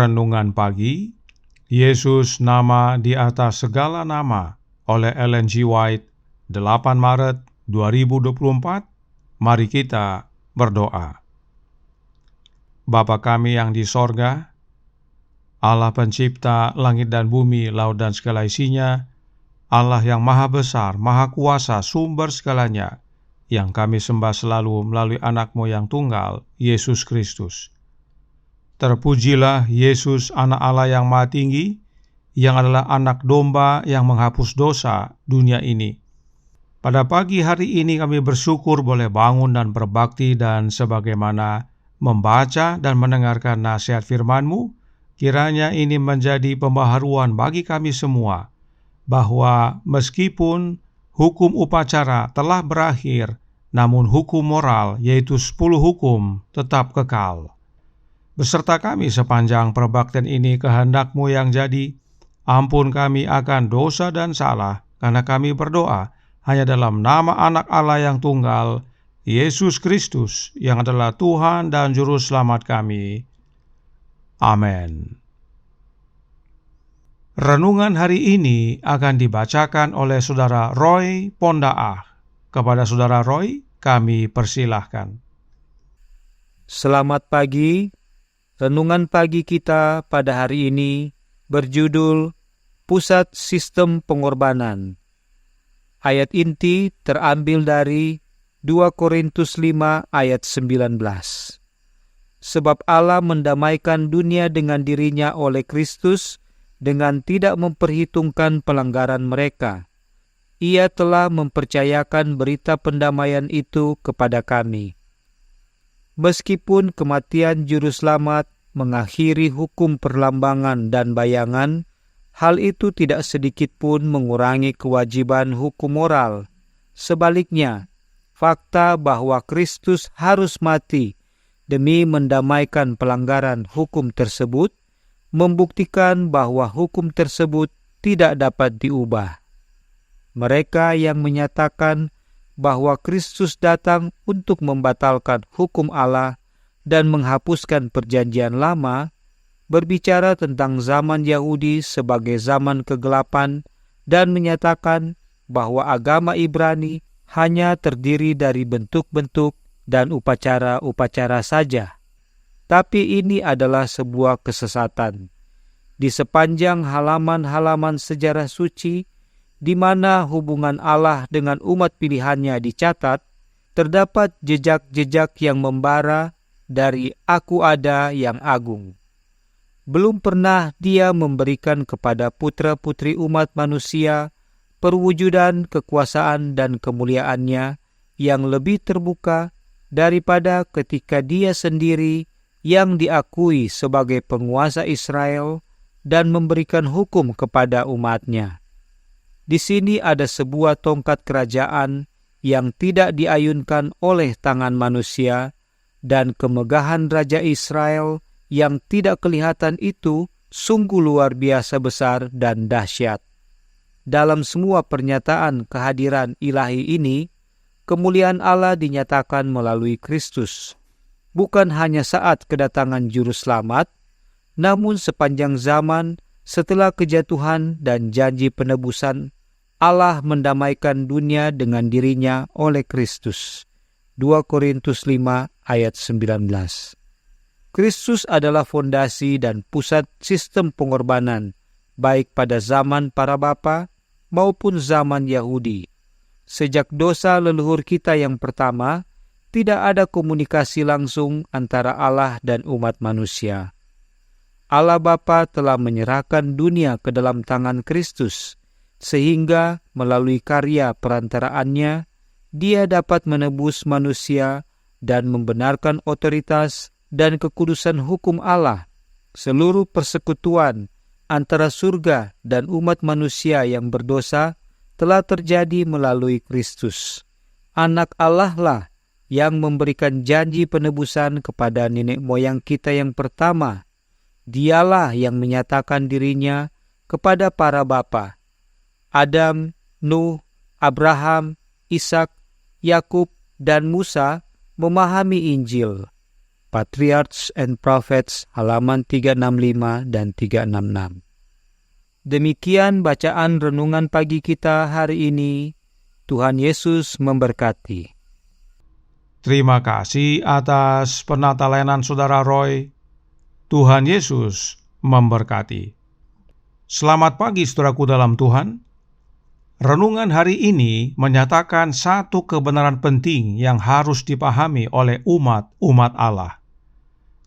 Renungan Pagi, Yesus Nama di Atas Segala Nama oleh Ellen G. White, 8 Maret 2024. Mari kita berdoa. Bapa kami yang di sorga, Allah pencipta langit dan bumi, laut dan segala isinya, Allah yang maha besar, maha kuasa, sumber segalanya, yang kami sembah selalu melalui anak-Mu yang tunggal, Yesus Kristus. Terpujilah Yesus, anak Allah yang maha tinggi, yang adalah anak domba yang menghapus dosa dunia ini. Pada pagi hari ini kami bersyukur boleh bangun dan berbakti, dan sebagaimana membaca dan mendengarkan nasihat firman-Mu, kiranya ini menjadi pembaharuan bagi kami semua, bahwa meskipun hukum upacara telah berakhir, namun hukum moral, yaitu 10 hukum, tetap kekal. Beserta kami sepanjang perbaktian ini, kehendak-Mu yang jadi. Ampun kami akan dosa dan salah, karena kami berdoa hanya dalam nama anak Allah yang tunggal, Yesus Kristus, yang adalah Tuhan dan Juru Selamat kami. Amin. Renungan hari ini akan dibacakan oleh Saudara Roy Pondaah. Kepada Saudara Roy, kami persilahkan. Selamat pagi. Renungan pagi kita pada hari ini berjudul Pusat Sistem Pengorbanan. Ayat inti terambil dari 2 Korintus 5 ayat 19. Sebab Allah mendamaikan dunia dengan dirinya oleh Kristus dengan tidak memperhitungkan pelanggaran mereka. Ia telah mempercayakan berita pendamaian itu kepada kami. Meskipun kematian Juru Selamat mengakhiri hukum perlambangan dan bayangan, hal itu tidak sedikit pun mengurangi kewajiban hukum moral. Sebaliknya, fakta bahwa Kristus harus mati demi mendamaikan pelanggaran hukum tersebut membuktikan bahwa hukum tersebut tidak dapat diubah. Mereka yang menyatakan bahwa Kristus datang untuk membatalkan hukum Allah dan menghapuskan perjanjian lama, berbicara tentang zaman Yahudi sebagai zaman kegelapan dan menyatakan bahwa agama Ibrani hanya terdiri dari bentuk-bentuk dan upacara-upacara saja. Tapi ini adalah sebuah kesesatan. Di sepanjang halaman-halaman sejarah suci, di mana hubungan Allah dengan umat pilihannya dicatat, terdapat jejak-jejak yang membara dari Aku Ada yang agung. Belum pernah Dia memberikan kepada putra-putri umat manusia perwujudan kekuasaan dan kemuliaannya yang lebih terbuka daripada ketika Dia sendiri yang diakui sebagai penguasa Israel dan memberikan hukum kepada umatnya. Di sini ada sebuah tongkat kerajaan yang tidak diayunkan oleh tangan manusia, dan kemegahan Raja Israel yang tidak kelihatan itu sungguh luar biasa besar dan dahsyat. Dalam semua pernyataan kehadiran ilahi ini, kemuliaan Allah dinyatakan melalui Kristus. Bukan hanya saat kedatangan Juru Selamat, namun sepanjang zaman setelah kejatuhan dan janji penebusan, Allah mendamaikan dunia dengan dirinya oleh Kristus. 2 Korintus 5 ayat 19. Kristus adalah fondasi dan pusat sistem pengorbanan, baik pada zaman para bapa maupun zaman Yahudi. Sejak dosa leluhur kita yang pertama, tidak ada komunikasi langsung antara Allah dan umat manusia. Allah Bapa telah menyerahkan dunia ke dalam tangan Kristus, sehingga melalui karya perantaraannya, Dia dapat menebus manusia dan membenarkan otoritas dan kekudusan hukum Allah. Seluruh persekutuan antara surga dan umat manusia yang berdosa telah terjadi melalui Kristus. Anak Allah lah yang memberikan janji penebusan kepada nenek moyang kita yang pertama. Dialah yang menyatakan dirinya kepada para bapa, Adam, Nuh, Abraham, Ishak, Yakub, dan Musa memahami Injil. Patriarchs and Prophets halaman 365 dan 366. Demikian bacaan renungan pagi kita hari ini. Tuhan Yesus memberkati. Terima kasih atas penatalenan Saudara Roy. Tuhan Yesus memberkati. Selamat pagi saudaraku dalam Tuhan. Renungan hari ini menyatakan satu kebenaran penting yang harus dipahami oleh umat Allah.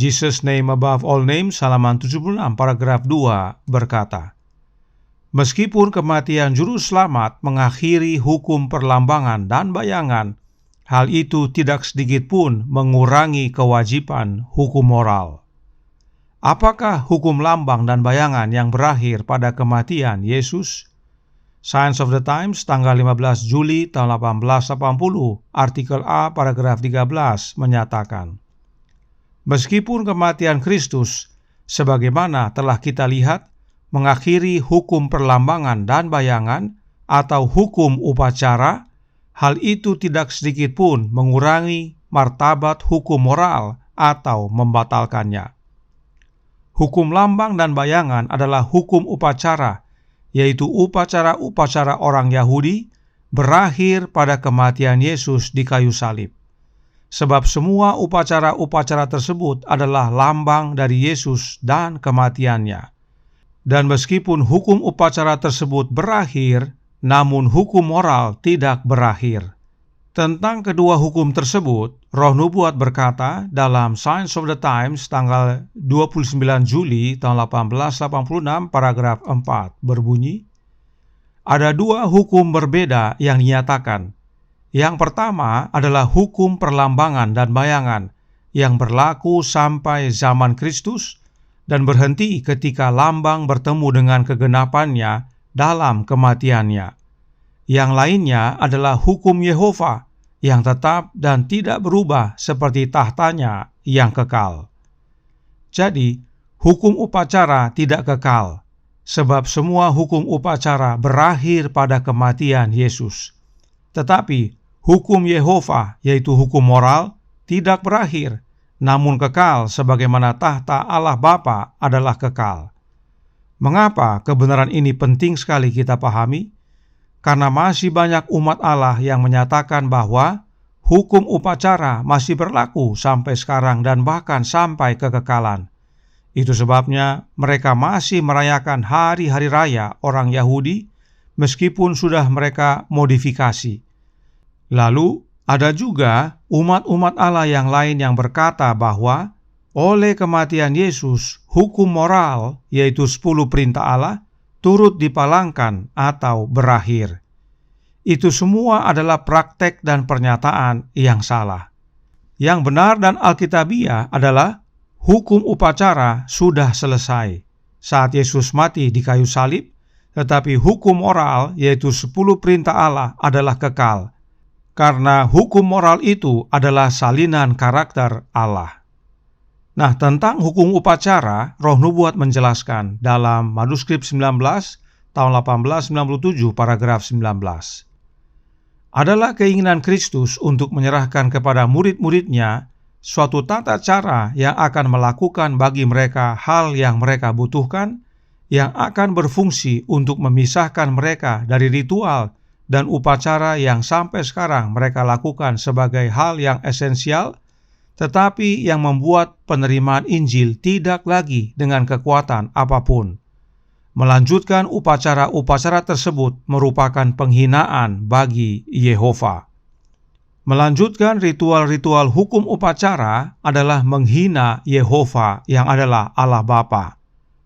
Jesus name above all names, halaman 76 paragraf 2 berkata, meskipun kematian juru selamat mengakhiri hukum perlambangan dan bayangan, hal itu tidak sedikit pun mengurangi kewajiban hukum moral. Apakah hukum lambang dan bayangan yang berakhir pada kematian Yesus? Science of the Times, tanggal 15 Juli tahun 1880, artikel A, paragraf 13, menyatakan, meskipun kematian Kristus, sebagaimana telah kita lihat, mengakhiri hukum perlambangan dan bayangan atau hukum upacara, hal itu tidak sedikit pun mengurangi martabat hukum moral atau membatalkannya. Hukum lambang dan bayangan adalah hukum upacara, yaitu upacara-upacara orang Yahudi berakhir pada kematian Yesus di kayu salib. Sebab semua upacara-upacara tersebut adalah lambang dari Yesus dan kematiannya. Dan meskipun hukum upacara tersebut berakhir, namun hukum moral tidak berakhir. Tentang kedua hukum tersebut, Roh Nubuat berkata dalam Science of the Times tanggal 29 Juli tahun 1886 paragraf 4 berbunyi, ada dua hukum berbeda yang dinyatakan. Yang pertama adalah hukum perlambangan dan bayangan yang berlaku sampai zaman Kristus dan berhenti ketika lambang bertemu dengan kegenapannya dalam kematiannya. Yang lainnya adalah hukum Yehova yang tetap dan tidak berubah seperti tahtanya yang kekal. Jadi, hukum upacara tidak kekal, sebab semua hukum upacara berakhir pada kematian Yesus. Tetapi, hukum Yehova, yaitu hukum moral, tidak berakhir, namun kekal sebagaimana tahta Allah Bapa adalah kekal. Mengapa kebenaran ini penting sekali kita pahami? Karena masih banyak umat Allah yang menyatakan bahwa hukum upacara masih berlaku sampai sekarang dan bahkan sampai kekekalan. Itu sebabnya mereka masih merayakan hari-hari raya orang Yahudi meskipun sudah mereka modifikasi. Lalu ada juga umat-umat Allah yang lain yang berkata bahwa oleh kematian Yesus, hukum moral, yaitu 10 perintah Allah, turut dipalangkan atau berakhir. Itu semua adalah praktek dan pernyataan yang salah. Yang benar dan alkitabiah adalah hukum upacara sudah selesai saat Yesus mati di kayu salib, tetapi hukum moral, yaitu 10 perintah Allah, adalah kekal. Karena hukum moral itu adalah salinan karakter Allah. Nah, tentang hukum upacara, Roh Nubuat menjelaskan dalam manuskrip 19 tahun 1897 paragraf 19. Adalah keinginan Kristus untuk menyerahkan kepada murid-muridnya suatu tata cara yang akan melakukan bagi mereka hal yang mereka butuhkan, yang akan berfungsi untuk memisahkan mereka dari ritual dan upacara yang sampai sekarang mereka lakukan sebagai hal yang esensial, tetapi yang membuat penerimaan Injil tidak lagi dengan kekuatan apapun. Melanjutkan upacara-upacara tersebut merupakan penghinaan bagi Yehova. Melanjutkan ritual-ritual hukum upacara adalah menghina Yehova yang adalah Allah Bapa.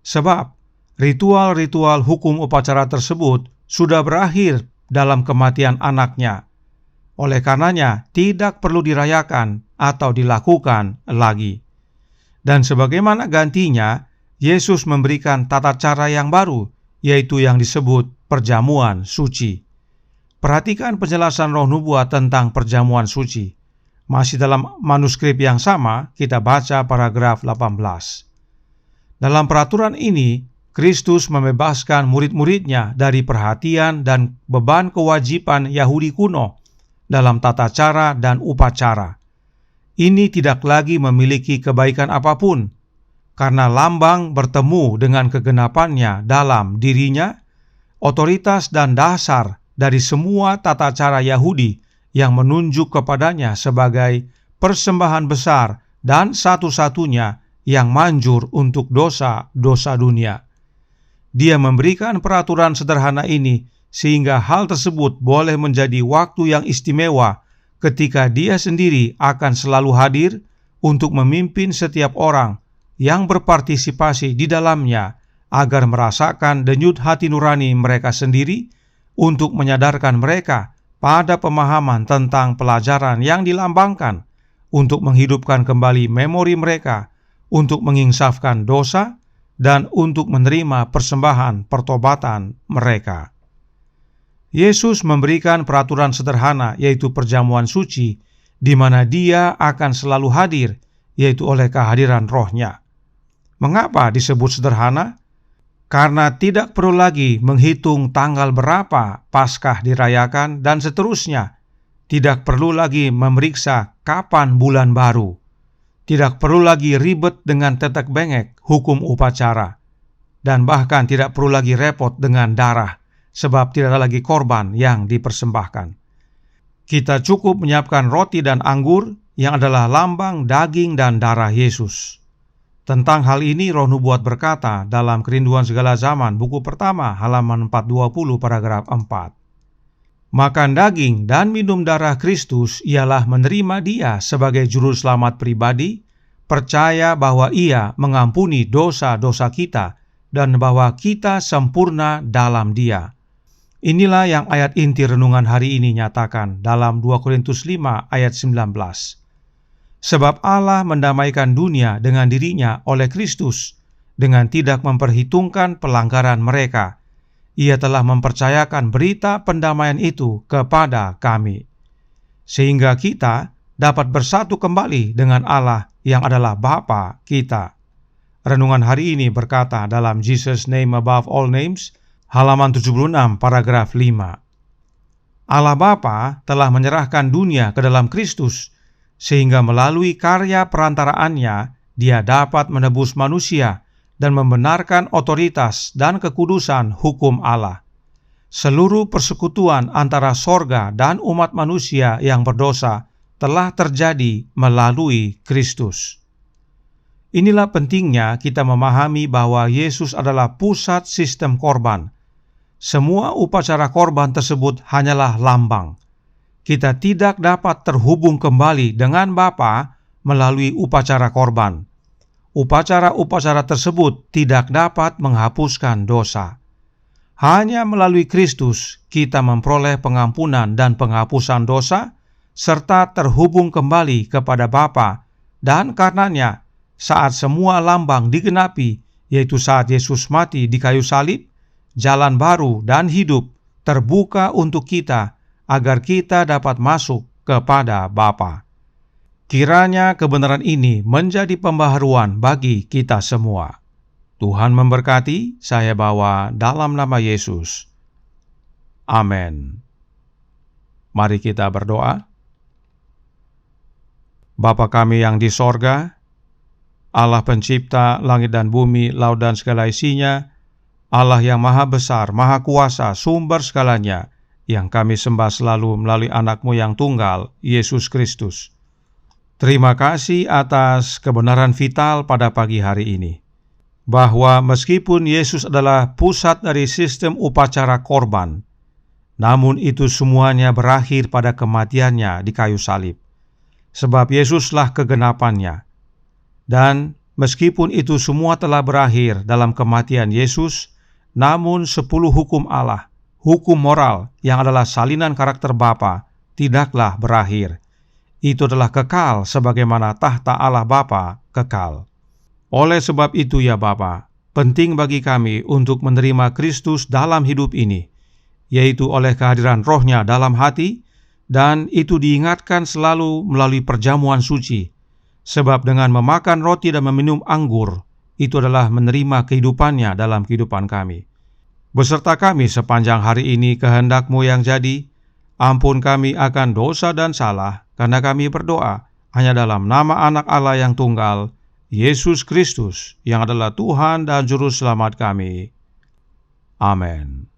Sebab ritual-ritual hukum upacara tersebut sudah berakhir dalam kematian anaknya. Oleh karenanya tidak perlu dirayakan atau dilakukan lagi. Dan sebagaimana gantinya, Yesus memberikan tata cara yang baru, yaitu yang disebut perjamuan suci. Perhatikan penjelasan Roh Nubuat tentang perjamuan suci. Masih dalam manuskrip yang sama, kita baca paragraf 18. Dalam peraturan ini, Kristus membebaskan murid-muridnya dari perhatian dan beban kewajiban Yahudi kuno dalam tata cara dan upacara. ini tidak lagi memiliki kebaikan apapun, karena lambang bertemu dengan kegenapannya dalam dirinya, otoritas dan dasar dari semua tata cara Yahudi yang menunjuk kepadanya sebagai persembahan besar dan satu-satunya yang manjur untuk dosa-dosa dunia. Dia memberikan peraturan sederhana ini sehingga hal tersebut boleh menjadi waktu yang istimewa ketika Dia sendiri akan selalu hadir untuk memimpin setiap orang yang berpartisipasi di dalamnya agar merasakan denyut hati nurani mereka sendiri untuk menyadarkan mereka pada pemahaman tentang pelajaran yang dilambangkan, untuk menghidupkan kembali memori mereka, untuk menginsafkan dosa, dan untuk menerima persembahan pertobatan mereka. Yesus memberikan peraturan sederhana, yaitu perjamuan suci, di mana Dia akan selalu hadir, yaitu oleh kehadiran Roh-Nya. Mengapa disebut sederhana? Karena tidak perlu lagi menghitung tanggal berapa Paskah dirayakan dan seterusnya. Tidak perlu lagi memeriksa kapan bulan baru. Tidak perlu lagi ribet dengan tetek bengek hukum upacara. Dan bahkan tidak perlu lagi repot dengan darah, sebab tidak ada lagi korban yang dipersembahkan. Kita cukup menyiapkan roti dan anggur yang adalah lambang daging dan darah Yesus. Tentang hal ini Roh Nubuat berkata dalam Kerinduan Segala Zaman, buku pertama, halaman 420, paragraf 4. Makan daging dan minum darah Kristus ialah menerima Dia sebagai juru selamat pribadi, percaya bahwa Ia mengampuni dosa-dosa kita, dan bahwa kita sempurna dalam Dia. Inilah yang ayat inti renungan hari ini nyatakan dalam 2 Korintus 5 ayat 19. Sebab Allah mendamaikan dunia dengan dirinya oleh Kristus, dengan tidak memperhitungkan pelanggaran mereka. Ia telah mempercayakan berita pendamaian itu kepada kami, sehingga kita dapat bersatu kembali dengan Allah yang adalah Bapa kita. Renungan hari ini berkata dalam Jesus Name Above All Names, halaman 76, paragraf 5. Allah Bapa telah menyerahkan dunia ke dalam Kristus, sehingga melalui karya perantaraannya Dia dapat menebus manusia dan membenarkan otoritas dan kekudusan hukum Allah. Seluruh persekutuan antara sorga dan umat manusia yang berdosa telah terjadi melalui Kristus. Inilah pentingnya kita memahami bahwa Yesus adalah pusat sistem korban. Semua upacara korban tersebut hanyalah lambang. Kita tidak dapat terhubung kembali dengan Bapa melalui upacara korban. Upacara-upacara tersebut tidak dapat menghapuskan dosa. Hanya melalui Kristus kita memperoleh pengampunan dan penghapusan dosa, serta terhubung kembali kepada Bapa. Dan karenanya, saat semua lambang digenapi, yaitu saat Yesus mati di kayu salib, jalan baru dan hidup terbuka untuk kita, agar kita dapat masuk kepada Bapa. Kiranya kebenaran ini menjadi pembaharuan bagi kita semua. Tuhan memberkati, saya bawa dalam nama Yesus. Amin. Mari kita berdoa. Bapa kami yang di sorga, Allah pencipta langit dan bumi, laut dan segala isinya, Allah yang maha besar, maha kuasa, sumber segalanya, yang kami sembah selalu melalui anak-Mu yang tunggal, Yesus Kristus. Terima kasih atas kebenaran vital pada pagi hari ini, bahwa meskipun Yesus adalah pusat dari sistem upacara korban, namun itu semuanya berakhir pada kematiannya di kayu salib. Sebab Yesuslah kegenapannya. Dan meskipun itu semua telah berakhir dalam kematian Yesus, namun 10 hukum Allah, hukum moral yang adalah salinan karakter Bapa, tidaklah berakhir. Itu adalah kekal sebagaimana tahta Allah Bapa kekal. Oleh sebab itu ya Bapa, penting bagi kami untuk menerima Kristus dalam hidup ini, yaitu oleh kehadiran Roh-Nya dalam hati, dan itu diingatkan selalu melalui perjamuan suci. Sebab dengan memakan roti dan meminum anggur, itu adalah menerima kehidupannya dalam kehidupan kami. Beserta kami sepanjang hari ini kehendak-Mu yang jadi, ampun kami akan dosa dan salah, karena kami berdoa hanya dalam nama Anak Allah yang tunggal, Yesus Kristus, yang adalah Tuhan dan Juru Selamat kami. Amin.